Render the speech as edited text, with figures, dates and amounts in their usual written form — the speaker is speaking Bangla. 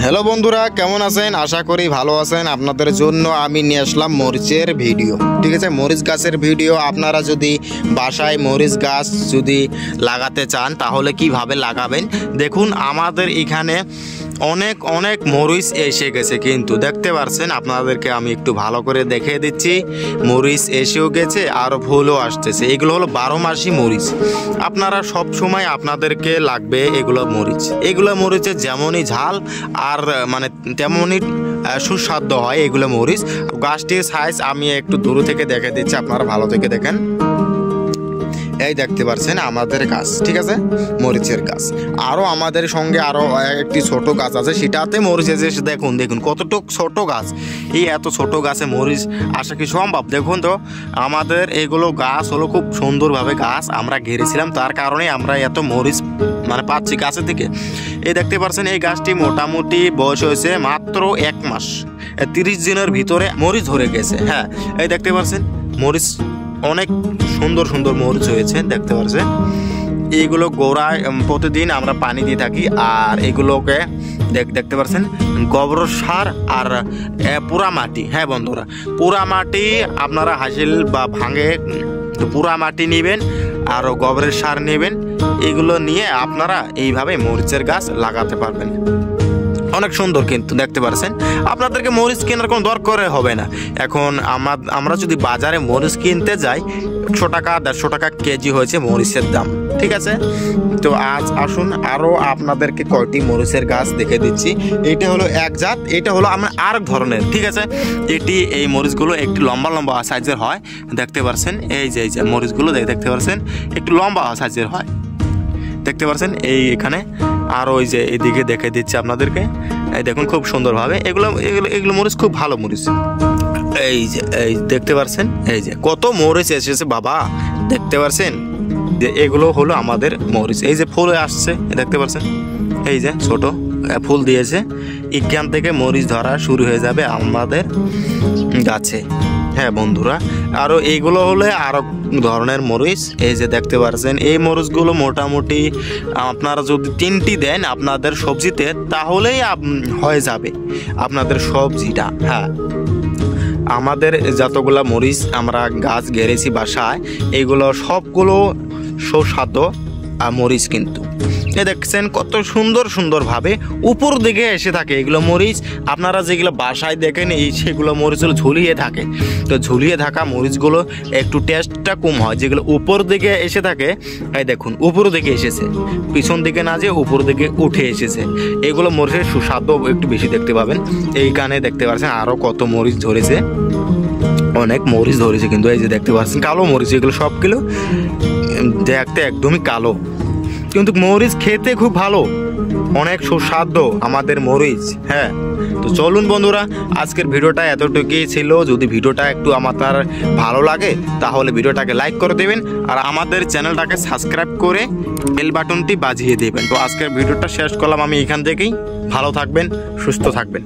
হ্যালো বন্ধুরা, কেমন আছেন? আশা করি ভালো আছেন। আপনাদের জন্য আমি নিয়ে আসলাম মরিচের ভিডিও। ঠিক আছে, মরিচ গাছের ভিডিও। আপনারা যদি বাসায় মরিচ গাছ যদি লাগাতে চান তাহলে কিভাবে লাগাবেন দেখুন। আমাদের এখানে অনেক অনেক মরিচ এসে গেছে, কিন্তু দেখতে পাচ্ছেন, আপনাদেরকে আমি একটু ভালো করে দেখিয়ে দিচ্ছি। মরিচ এসেও গেছে আর ফুলও আসতেছে। এগুলো হলো 12 মাসি মরিচ। আপনারা সব সময় আপনাদেরকে লাগবে এগুলো মরিচ। এগুলো মরিচের যেমনই ঝাল আর মানে তেমনই সুস্বাদু হয় এগুলো মরিচ। গাছটির সাইজ আমি একটু দূর থেকে দেখে দিচ্ছি, আপনারা ভালো থেকে দেখেন। এই দেখতে পাচ্ছেন আমাদের গাছ, ঠিক আছে, মরিচের গাছ। আরও আমাদের সঙ্গে আরও একটি ছোট গাছ আছে, সেটাতে মরিচ এসে দেখুন দেখুন কতটুক ছোট গাছ। এই এত ছোট গাছে মরিচ আসা কি সম্ভব? দেখুন তো, আমাদের এগুলো গাছ হলো খুব সুন্দরভাবে গাছ আমরা ঘিরেছিলাম, তার কারণে আমরা এত মরিচ মানে পাচ্ছি গাছের থেকে। এই দেখতে পাচ্ছেন এই গাছটি মোটামুটি বয়স হয়েছে মাত্র 1 মাস। 30 দিনের ভিতরে মরিচ ধরে গেছে। হ্যাঁ, এই দেখতে পাচ্ছেন মরিচ অনেক সুন্দর সুন্দর মরিচ হয়েছে, দেখতে পাচ্ছেন। এইগুলো গোড়ায় প্রতিদিন আমরা পানি দিয়ে থাকি। আর এগুলোকে দেখতে পাচ্ছেন গোবর সার আর পোড়া মাটি। হ্যাঁ বন্ধুরা, পোড়া মাটি আপনারা হাসিল বা ভাঙে পোড়া মাটি নেবেন আর গোবরের সার নেবেন। এগুলো নিয়ে আপনারা এইভাবে মরিচের গাছ লাগাতে পারবেন। অনেক সুন্দর, কিন্তু দেখতে পাচ্ছেন আপনাদেরকে মরিচ কেনার কোনো দরকার হবে না। এখন আমরা যদি বাজারে মরিচ কিনতে যাই, 100 টাকা 150 টাকা কেজি হয়েছে মরিচের দাম। ঠিক আছে, তো আজ আসুন আরও আপনাদেরকে কয়টি মরিচের গাছ দেখে দিচ্ছি। এইটা হলো এক জাত, এটা হলো আমার আর এক ধরনের। ঠিক আছে, এই মরিচগুলো একটু লম্বা লম্বা সাইজের হয়, দেখতে পাচ্ছেন। এই যে মরিচগুলো দেখতে পাচ্ছেন একটু লম্বা সাইজের হয়, দেখতে পাচ্ছেন। এখানে আর ওই যে এদিকে দেখে দিচ্ছি আপনাদেরকে। এই দেখুন খুব সুন্দরভাবে এগুলো মরিচ খুব ভালো মরিচ। এই দেখতে পাচ্ছেন, এই যে কত মরিচ এসেছে বাবা, দেখতে পাচ্ছেন। যে এগুলো হলো আমাদের মরিচ। এই যে ফুল আসছে, দেখতে পাচ্ছেন, এই যে ছোট ফুল দিয়েছে। এখান থেকে মরিচ ধরা শুরু হয়ে যাবে আমাদের গাছে। হ্যাঁ বন্ধুরা, আরও এইগুলো হলে আরও ধরনের মরিচ। এই যে দেখতে পাচ্ছেন এই মরিচগুলো মোটামুটি আপনারা যদি 3টি দেন আপনাদের সবজিতে, তাহলেই হয়ে যাবে আপনাদের সবজিটা। হ্যাঁ, আমাদের যতগুলো মরিচ আমরা গাছ গেড়েছি বাসায়, এইগুলো সবগুলো সুস্বাদু মরিচ। কিন্তু এ দেখছেন কত সুন্দর সুন্দরভাবে উপর দিকে এসে থাকে এগুলো মরিচ। আপনারা যেগুলো বাসায় দেখেন সেগুলো মরিচগুলো ঝুলিয়ে থাকে, তো ঝুলিয়ে থাকা মরিচগুলো একটু টেস্টটা কম হয়। যেগুলো উপর দিকে এসে থাকে, এই দেখুন উপর দিকে এসেছে, পিছন দিকে না যে উপর দিকে উঠে এসেছে, এগুলো মরিচের সুস্বাদু একটু বেশি দেখতে পাবেন। এইখানে দেখতে পাচ্ছেন আরও কত মরিচ ধরেছে, অনেক মরিচ ধরেছে। কিন্তু এই যে দেখতে পাচ্ছেন কালো মরিচ, এগুলো সবগুলো দেখতে একদমই কালো, কিন্তু মরিচ খেতে খুব ভালো, অনেক সুস্বাদু আমাদের মরিচ। হ্যাঁ, তো চলুন বন্ধুরা, আজকের ভিডিওটা এতটুকুই ছিল। যদি ভিডিওটা একটু আমার ভালো লাগে তাহলে ভিডিওটাকে লাইক করে দেবেন আর আমাদের চ্যানেলটাকে সাবস্ক্রাইব করে বেল বাটনটি বাজিয়ে দেবেন। তো আজকের ভিডিওটা শেষ করলাম আমি এখান থেকেই। ভালো থাকবেন, সুস্থ থাকবেন।